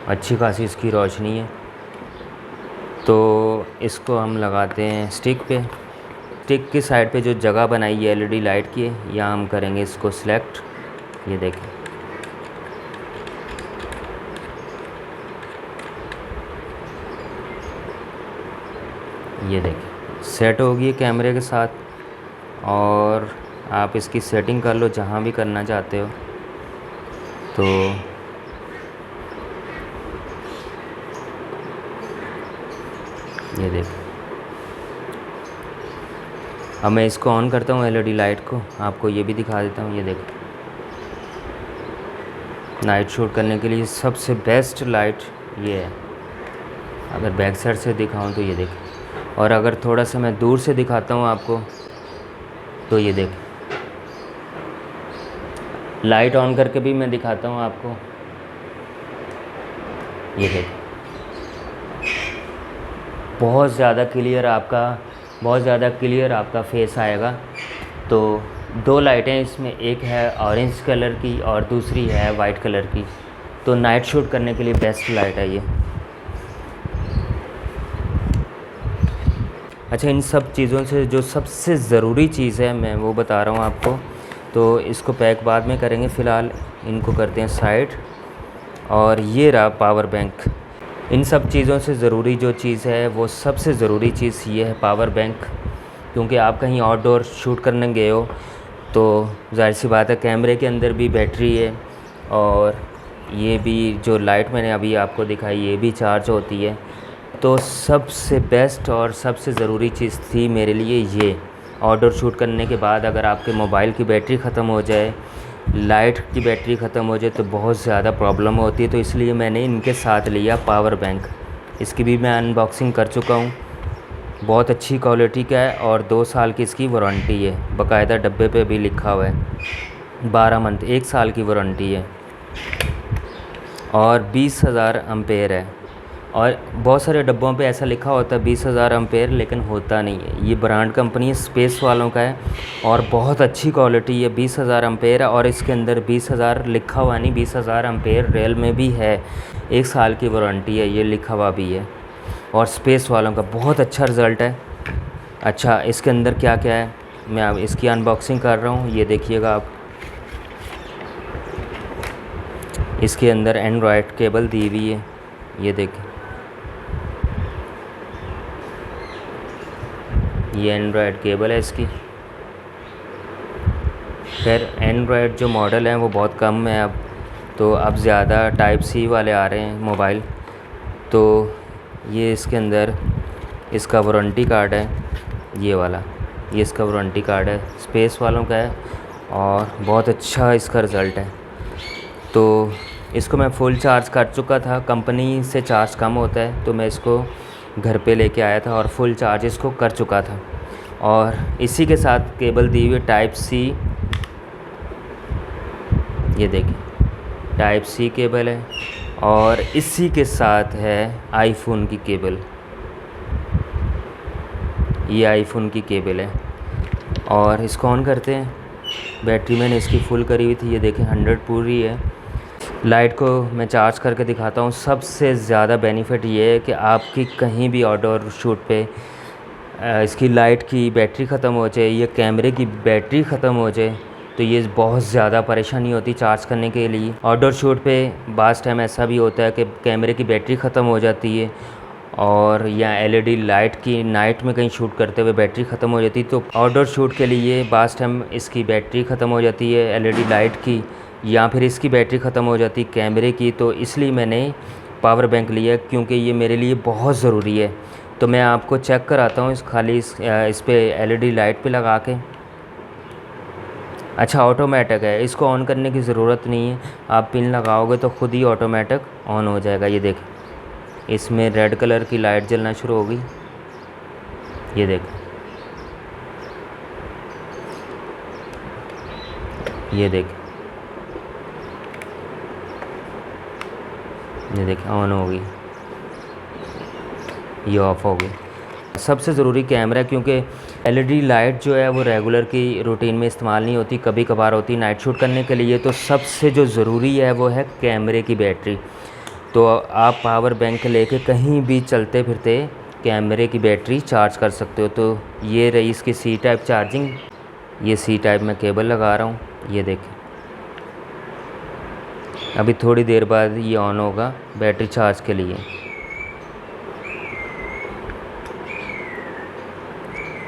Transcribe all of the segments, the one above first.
अच्छी खासी इसकी रोशनी है। तो इसको हम लगाते हैं स्टिक पे। स्टिक की साइड पे जो जगह बनाई है एलईडी लाइट की, यहाँ हम करेंगे इसको सिलेक्ट। ये देखें, ये देखें सेट होगी है कैमरे के साथ। और आप इसकी सेटिंग कर लो जहाँ भी करना चाहते हो। तो ये देखें, अब मैं इसको ऑन करता हूँ एलईडी लाइट को, आपको ये भी दिखा देता हूँ। ये देखें, नाइट शूट करने के लिए सबसे बेस्ट लाइट ये है। अगर बैक साइड से दिखाऊं तो ये देखें, और अगर थोड़ा सा मैं दूर से दिखाता हूँ आपको तो ये देखें, लाइट ऑन करके भी मैं दिखाता हूँ आपको। ये देखें, बहुत ज़्यादा क्लियर आपका फेस आएगा। तो दो लाइटें इसमें, एक है ऑरेंज कलर की और दूसरी है वाइट कलर की। तो नाइट शूट करने के लिए बेस्ट लाइट है ये। अच्छा, इन सब चीज़ों से जो सबसे ज़रूरी चीज़ है मैं वो बता रहा हूँ आपको। तो इसको पैक बाद में करेंगे, फ़िलहाल इनको करते हैं साइड। और ये रहा पावर बैंक। इन सब चीज़ों से ज़रूरी जो चीज़ है वो सबसे ज़रूरी चीज़ ये है पावर बैंक। क्योंकि आप कहीं आउटडोर शूट करने गए हो तो ज़ाहिर सी बात है कैमरे के अंदर भी बैटरी है, और ये भी जो लाइट मैंने अभी आपको दिखाई ये भी चार्ज होती है। तो सबसे बेस्ट और सबसे ज़रूरी चीज़ थी मेरे लिए ये। आउटडोर शूट करने के बाद अगर आपके मोबाइल की बैटरी ख़त्म हो जाए, लाइट की बैटरी ख़त्म हो जाए तो बहुत ज़्यादा प्रॉब्लम होती है। तो इसलिए मैंने इनके साथ लिया पावर बैंक। इसकी भी मैं अनबॉक्सिंग कर चुका हूँ। बहुत अच्छी क्वालिटी का है और 2 साल की इसकी वारंटी है, बाकायदा डब्बे पे भी लिखा हुआ है। 12 मंथ, 1 साल की वारंटी है। और 20,000 एम्पेयर है। और बहुत सारे डब्बों पे ऐसा लिखा होता है 20,000 एम्पेयर, लेकिन होता नहीं है। ये ब्रांड कंपनी है, स्पेस वालों का है और बहुत अच्छी क्वालिटी है। 20,000 एम्पेयर है और इसके अंदर 20,000 लिखा हुआ नहीं, 20,000 एम्पेयर रियल में भी है। 1 साल की वारंटी है, ये लिखा हुआ भी है। और स्पेस वालों का बहुत अच्छा रिज़ल्ट है। अच्छा, इसके अंदर क्या क्या है मैं अब इसकी अनबॉक्सिंग कर रहा हूँ, ये देखिएगा आप। इसके अंदर एंड्रॉयड केबल दी हुई है, ये देखें, ये एंड्रॉयड केबल है इसकी। खैर एंड्रॉयड जो मॉडल हैं वो बहुत कम है अब, तो अब ज़्यादा टाइप सी वाले आ रहे हैं मोबाइल। तो ये इसके अंदर इसका वारंटी कार्ड है, ये वाला, ये इसका वारंटी कार्ड है, स्पेस वालों का है और बहुत अच्छा इसका रिज़ल्ट है। तो इसको मैं फुल चार्ज कर चुका था, कंपनी से चार्ज कम होता है तो मैं इसको घर पे लेके आया था और फुल चार्ज इसको कर चुका था। और इसी के साथ केबल दी हुई टाइप सी, ये देखिए टाइप सी केबल है। और इसी के साथ है आईफोन की केबल, ये आईफोन की केबल है। और इसको ऑन करते हैं, बैटरी मैंने इसकी फुल करी हुई थी, ये देखें 100 पूरी है। लाइट को मैं चार्ज करके दिखाता हूँ। सबसे ज़्यादा बेनिफिट ये है कि आपकी कहीं भी आउटडोर शूट पे इसकी लाइट की बैटरी ख़त्म हो जाए या कैमरे की बैटरी ख़त्म हो जाए तो ये बहुत ज़्यादा परेशानी होती चार्ज करने के लिए। आउटडोर शूट पे बाज़ टाइम ऐसा भी होता है कि कैमरे की बैटरी ख़त्म हो जाती है, और या एलईडी लाइट की नाइट में कहीं शूट करते हुए बैटरी ख़त्म हो जाती है। तो आउटडोर शूट के लिए बाज़ टाइम इसकी बैटरी ख़त्म हो जाती है एलईडी लाइट की, या फिर इसकी बैटरी ख़त्म हो जाती कैमरे की। तो इसलिए मैंने पावर बैंक लिया क्योंकि ये मेरे लिए बहुत ज़रूरी है। तो मैं आपको चेक कराता हूँ इस पे एलईडी लाइट पे लगा के। अच्छा, ऑटोमेटिक है, इसको ऑन करने की ज़रूरत नहीं है, आप पिन लगाओगे तो ख़ुद ही ऑटोमेटिक ऑन हो जाएगा। ये देखें, इसमें रेड कलर की लाइट जलना शुरू हो गई, ये देखें, ये देखें, ये देखें ऑन हो गई, ये ऑफ़ हो गई। सबसे ज़रूरी कैमरा, क्योंकि एलईडी लाइट जो है वो रेगुलर की रूटीन में इस्तेमाल नहीं होती, कभी कभार होती नाइट शूट करने के लिए। तो सबसे जो ज़रूरी है वो है कैमरे की बैटरी। तो आप पावर बैंक लेके कहीं भी चलते फिरते कैमरे की बैटरी चार्ज कर सकते हो। तो ये रही इसकी सी टाइप चार्जिंग। ये सी टाइप में केबल लगा रहा हूँ, ये देखें। अभी थोड़ी देर बाद ये ऑन होगा बैटरी चार्ज के लिए,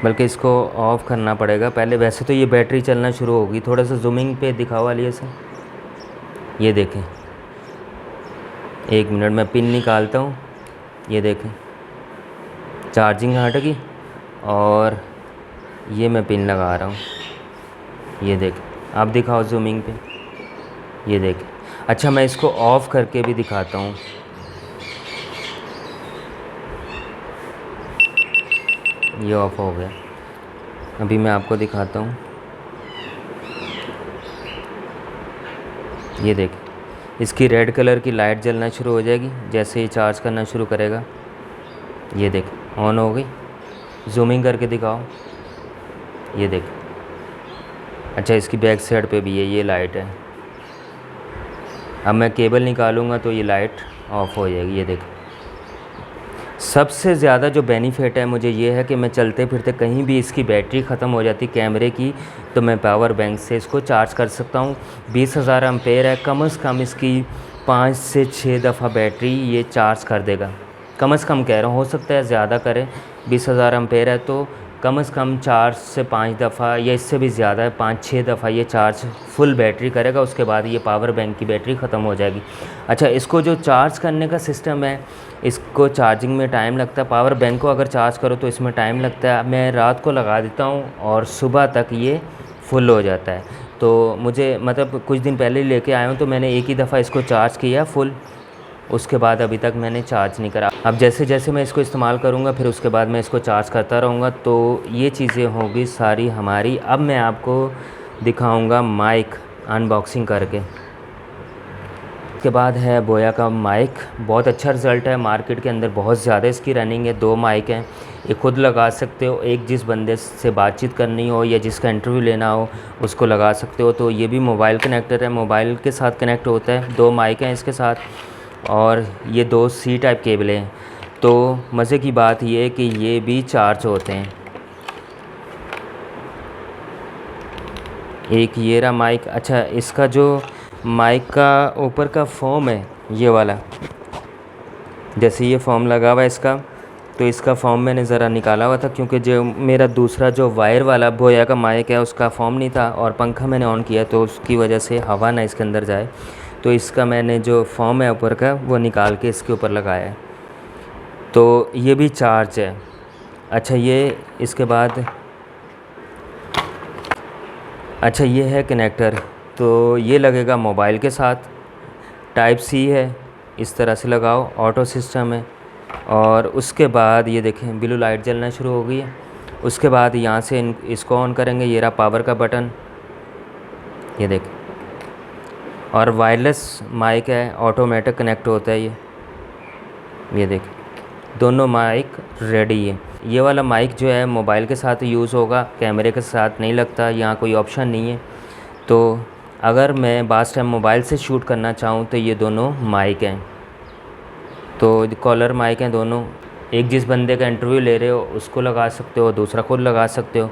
बल्कि इसको ऑफ़ करना पड़ेगा पहले। वैसे तो ये बैटरी चलना शुरू होगी। थोड़ा सा जूमिंग पे दिखाओ वाली से, ये देखें। 1 मिनट में पिन निकालता हूँ, ये देखें चार्जिंग हट गई और ये मैं पिन लगा रहा हूँ, ये देखें। आप दिखाओ जूमिंग पे, ये देखें। अच्छा, मैं इसको ऑफ़ करके भी दिखाता हूँ। ये ऑफ़ हो गया। अभी मैं आपको दिखाता हूँ, ये देखें। इसकी रेड कलर की लाइट जलना शुरू हो जाएगी जैसे ही चार्ज करना शुरू करेगा। ये देखें ऑन हो गई। जूमिंग करके दिखाओ, ये देखें। अच्छा, इसकी बैक साइड पे भी है ये लाइट है। अब मैं केबल निकालूंगा तो ये लाइट ऑफ हो जाएगी, ये देखें। सबसे ज़्यादा जो बेनिफिट है मुझे ये है कि मैं चलते फिरते कहीं भी इसकी बैटरी ख़त्म हो जाती कैमरे की, तो मैं पावर बैंक से इसको चार्ज कर सकता हूँ। 20,000 एम्पेयर है, कम से कम इसकी 5 से 6 दफ़ा बैटरी ये चार्ज कर देगा। कम से कम कह रहा हूँ, हो सकता है ज़्यादा करे। 20,000 एम्पेयर है तो कम से कम 4 से 5 दफ़ा या इससे भी ज़्यादा है, 5-6 दफ़ा ये चार्ज फुल बैटरी करेगा। उसके बाद ये पावर बैंक की बैटरी ख़त्म हो जाएगी। अच्छा, इसको जो चार्ज करने का सिस्टम है, इसको चार्जिंग में टाइम लगता है। पावर बैंक को अगर चार्ज करो तो इसमें टाइम लगता है। मैं रात को लगा देता हूँ और सुबह तक ये फुल हो जाता है। तो मुझे मतलब कुछ दिन पहले लेके आया हूँ तो मैंने एक ही दफ़ा इसको चार्ज किया फुल, उसके बाद अभी तक मैंने चार्ज नहीं करा। अब जैसे जैसे मैं इसको इस्तेमाल करूँगा फिर उसके बाद मैं इसको चार्ज करता रहूँगा। तो ये चीज़ें होंगी सारी हमारी। अब मैं आपको दिखाऊँगा माइक अनबॉक्सिंग करके। उसके बाद है बोया का माइक। बहुत अच्छा रिज़ल्ट है, मार्केट के अंदर बहुत ज़्यादा इसकी रनिंग है। 2 माइक हैं, एक खुद लगा सकते हो, एक जिस बंदे से बातचीत करनी हो या जिसका इंटरव्यू लेना हो उसको लगा सकते हो। तो ये भी मोबाइल कनेक्टर है, मोबाइल के साथ कनेक्ट होता है। 2 माइक हैं इसके साथ और ये 2 सी टाइप केबलें हैं। तो मज़े की बात ये है कि ये भी चार्ज होते हैं। एक ये रहा माइक। अच्छा, इसका जो माइक का ऊपर का फोम है ये वाला, जैसे ये फोम लगा हुआ है इसका, तो इसका फोम मैंने ज़रा निकाला हुआ था क्योंकि जो मेरा दूसरा जो वायर वाला बोया का माइक है उसका फोम नहीं था और पंखा मैंने ऑन किया तो उसकी वजह से हवा ना इसके अंदर जाए। तो इसका मैंने जो फोम है ऊपर का वो निकाल के इसके ऊपर लगाया है। तो ये भी चार्ज है। अच्छा, ये इसके बाद अच्छा ये है कनेक्टर। तो ये लगेगा मोबाइल के साथ, टाइप सी है, इस तरह से लगाओ, ऑटो सिस्टम है। और उसके बाद ये देखें ब्लू लाइट जलना शुरू हो गई है। उसके बाद यहाँ से इसको ऑन करेंगे, ये रहा पावर का बटन, ये देखें। और वायरलेस माइक है, ऑटोमेटिक कनेक्ट होता है ये देखें। दोनों माइक रेडी है। ये वाला माइक जो है मोबाइल के साथ यूज़ होगा, कैमरे के साथ नहीं लगता, यहाँ कोई ऑप्शन नहीं है। तो अगर मैं बास टाइम मोबाइल से शूट करना चाहूँ तो ये दोनों माइक हैं। तो कॉलर माइक हैं दोनों। एक जिस बंदे का इंटरव्यू ले रहे हो उसको लगा सकते हो, दूसरा खुद लगा सकते हो।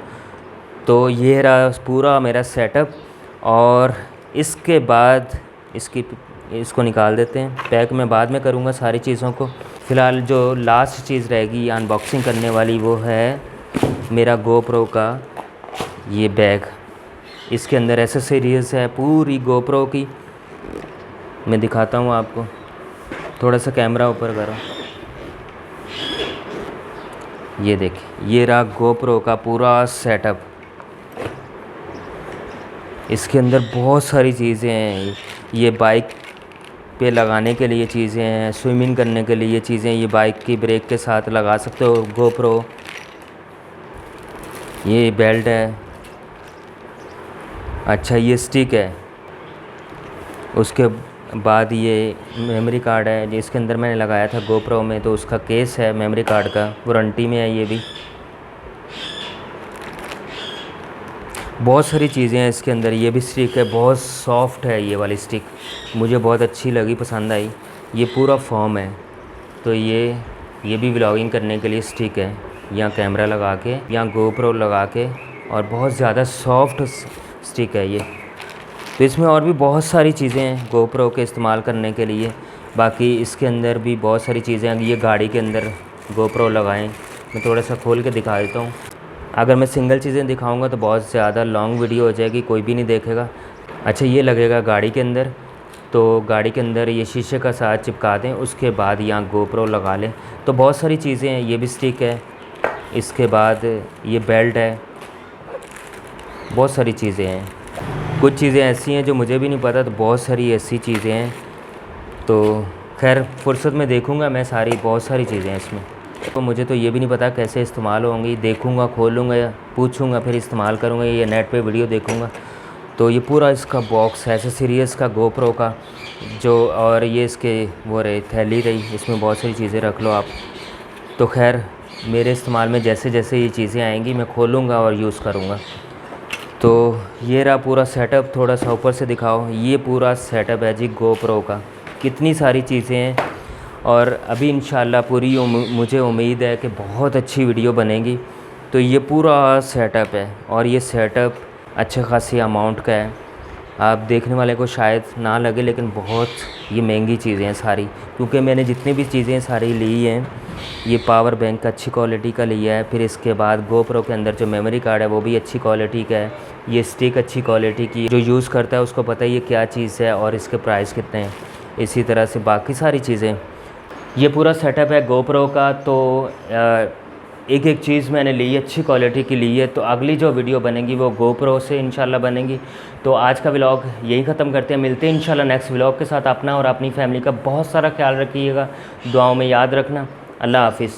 तो ये रहा पूरा मेरा सेटअप। और इसके बाद इसको निकाल देते हैं, पैक मैं बाद में करूँगा सारी चीज़ों को। फ़िलहाल जो लास्ट चीज़ रहेगी अनबॉक्सिंग करने वाली वो है मेरा गोप्रो का ये बैग। इसके अंदर एसेसरीज़ है पूरी गोप्रो की। मैं दिखाता हूँ आपको, थोड़ा सा कैमरा ऊपर करो, ये देखिए। ये रहा गोप्रो का पूरा सेटअप। इसके अंदर बहुत सारी चीज़ें हैं। ये बाइक पे लगाने के लिए चीज़ें हैं, स्विमिंग करने के लिए चीज़ें। ये बाइक की ब्रेक के साथ लगा सकते हो गोप्रो। ये बेल्ट है। अच्छा, ये स्टिक है। उसके बाद ये मेमोरी कार्ड है जिसके अंदर मैंने लगाया था गोप्रो में, तो उसका केस है मेमोरी कार्ड का, वारंटी में है ये भी। बहुत सारी चीज़ें हैं इसके अंदर। ये भी स्टिक है, बहुत सॉफ्ट है ये वाली स्टिक, मुझे बहुत अच्छी लगी, पसंद आई। ये पूरा फॉर्म है। तो ये भी व्लॉगिंग करने के लिए स्टिक है, यहाँ कैमरा लगा के, यहाँ गोप्रो लगा के, और बहुत ज़्यादा सॉफ्ट स्टिक है ये। तो इसमें और भी बहुत सारी चीज़ें हैं गोप्रो के इस्तेमाल करने के लिए। बाकी इसके अंदर भी बहुत सारी चीज़ें हैं। ये गाड़ी के अंदर गोप्रो लगाएं, मैं थोड़ा सा खोल के दिखा देता हूँ। अगर मैं सिंगल चीज़ें दिखाऊंगा तो बहुत ज़्यादा लॉन्ग वीडियो हो जाएगी, कोई भी नहीं देखेगा। अच्छा, ये लगेगा गाड़ी के अंदर, तो गाड़ी के अंदर ये शीशे का साथ चिपका दें, उसके बाद यहाँ गोप्रो लगा लें। तो बहुत सारी चीज़ें हैं। ये भी स्टिक है, इसके बाद ये बेल्ट है, बहुत सारी चीज़ें हैं। कुछ चीज़ें ऐसी हैं जो मुझे भी नहीं पता, तो बहुत सारी ऐसी चीज़ें हैं। तो खैर फुर्सत में देखूँगा मैं सारी, बहुत सारी चीज़ें हैं इसमें। तो मुझे तो ये भी नहीं पता कैसे इस्तेमाल होंगी, देखूँगा, खोलूँगा, पूछूँगा, फिर इस्तेमाल करूँगा, या नेट पे वीडियो देखूँगा। तो ये पूरा इसका बॉक्स है सीरीज़ का गोप्रो का जो, और ये इसके वो रही थैली रही, इसमें बहुत सारी चीज़ें रख लो आप। तो खैर मेरे इस्तेमाल में जैसे जैसे ये चीज़ें आएंगी मैं खोलूँगा और यूज़ करूँगा। तो ये रहा पूरा सेटअप, थोड़ा सा ऊपर से दिखाओ। ये पूरा सेटअप है जी गोप्रो का, कितनी सारी चीज़ें हैं। और अभी इंशाल्लाह पूरी मुझे उम्मीद है कि बहुत अच्छी वीडियो बनेगी। तो ये पूरा सेटअप है, और ये सेटअप अच्छे खासी अमाउंट का है। आप देखने वाले को शायद ना लगे, लेकिन बहुत ये महंगी चीज़ें हैं सारी, क्योंकि मैंने जितनी भी चीज़ें सारी ली हैं, ये पावर बैंक अच्छी क्वालिटी का लिया है। फिर इसके बाद गोप्रो के अंदर जो मेमोरी कार्ड है वो भी अच्छी क्वालिटी का है। ये स्टिक अच्छी क्वालिटी की, जो यूज़ करता है उसको पता है ये क्या चीज़ है और इसके प्राइस कितने हैं। इसी तरह से बाकी सारी चीज़ें, ये पूरा सेटअप है गोप्रो का। तो एक एक चीज़ मैंने ली है, अच्छी क्वालिटी की ली है। तो अगली जो वीडियो बनेगी वो गोप्रो से इंशाल्लाह बनेगी। तो आज का व्लॉग यही ख़त्म करते हैं, मिलते हैं इंशाल्लाह नेक्स्ट व्लॉग के साथ। अपना और अपनी फैमिली का बहुत सारा ख्याल रखिएगा, दुआओं में याद रखना। अल्लाह हाफिज़।